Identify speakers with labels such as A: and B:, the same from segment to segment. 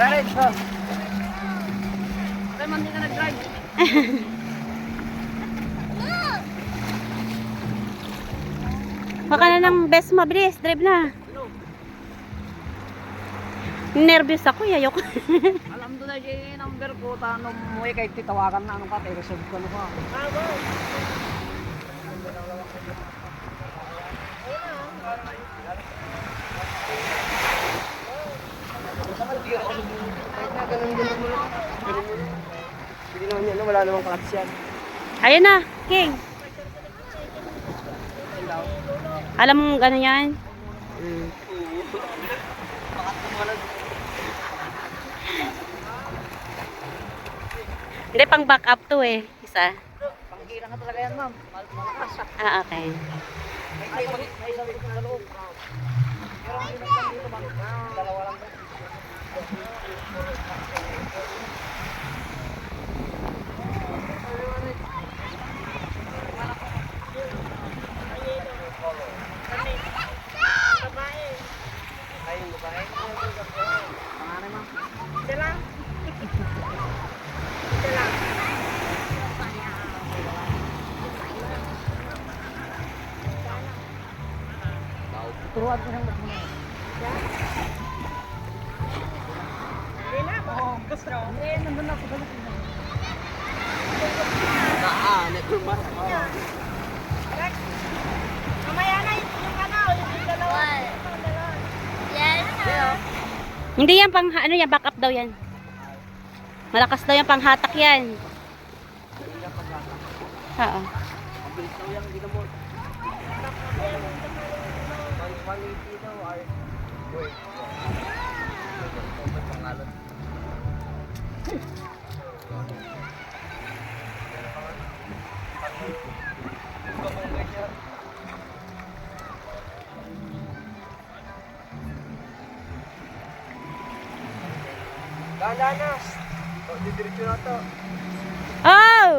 A: Drive. Kaya man din ka nag-drive.
B: Baka na ng best mabilis. Drive na. Nervous ako. Ayoko.
A: Alam doon na yung number ko. Tanong mo eh kahit titawagan na anong ka. Pero sabi ko ano ka. Hindi naman yan. Wala namang clutch yan.
B: Ayun na. King. Alam mo gano'n yan? Hindi, pang back up to eh. Isa.
A: Pangkira nga talaga yan, ma'am. Malakas.
B: Ah, okay.
A: May sabi ko sa loob. Pero ang pinagkan dito, ma'am. Dalawa lang. Ayun, babae. Panganay, ma'am. Isa lang. Isa lang. Turuan ko ng magmuna. Hindi na ba? Oo, gusto. Hindi, nandun ako. Nagkurma. Rex, mamaya na yung ano, yung dalawa.
C: Yes.
B: Hindi yan pang ano yan, back up daw yan. Malakas daw yan, pang hatak yan. Oo.
A: Ang bilis daw yan, hindi na mo. 180 daw ay wait. Pangalan. Danas. O, didiretso na to.
B: Oh!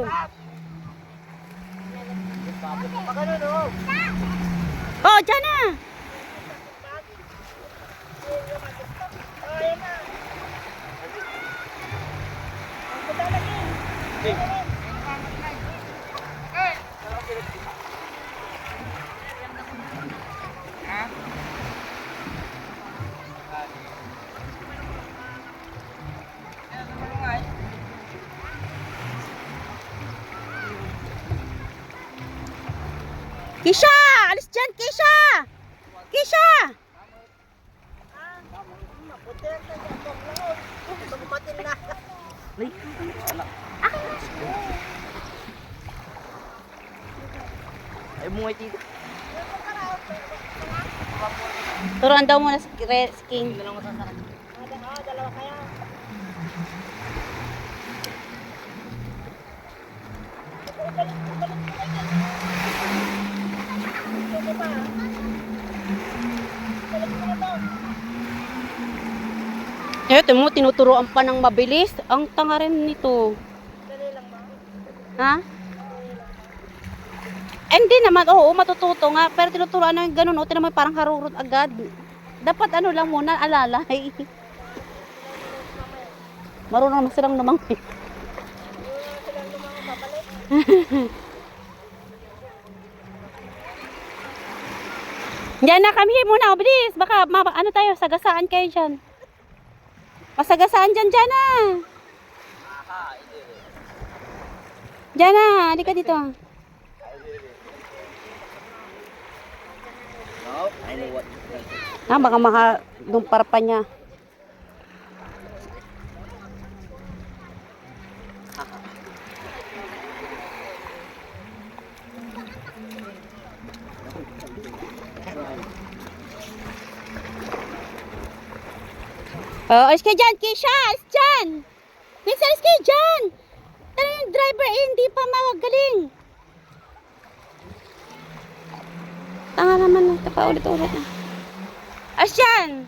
A: Baka nun, oh.
B: Oh, dyan na! Kisha! Alis dyan, Kisha! Kisha!
A: Ay, mungay tito.
B: Turuan daw muna si King.
A: Dalawa sasakit. Dalawa kaya.
B: Ito mo, tinuturuan pa ng mabilis. Ang tanga rin nito. Ha? Eh, hindi naman, oo, matututo nga. Pero tinuturuan na yung ganun, o, tinamay parang harurot agad. Dapat ano lang muna, alalay. Marunong naman silang lumangkit. Diyan na kami muna, bilis. Baka ano tayo, sagasaan kayo dyan. Masagasaan dyan, dyan na. Dyan na, halika dito. Baka makadumpar pa niya. Oh, alis kayo dyan, Kisha! Alis dyan! Minsan alis kayo dyan! Tara yung driver eh, hindi pa magaling. Tanga naman, ito pa ulit-ulit. Alis dyan!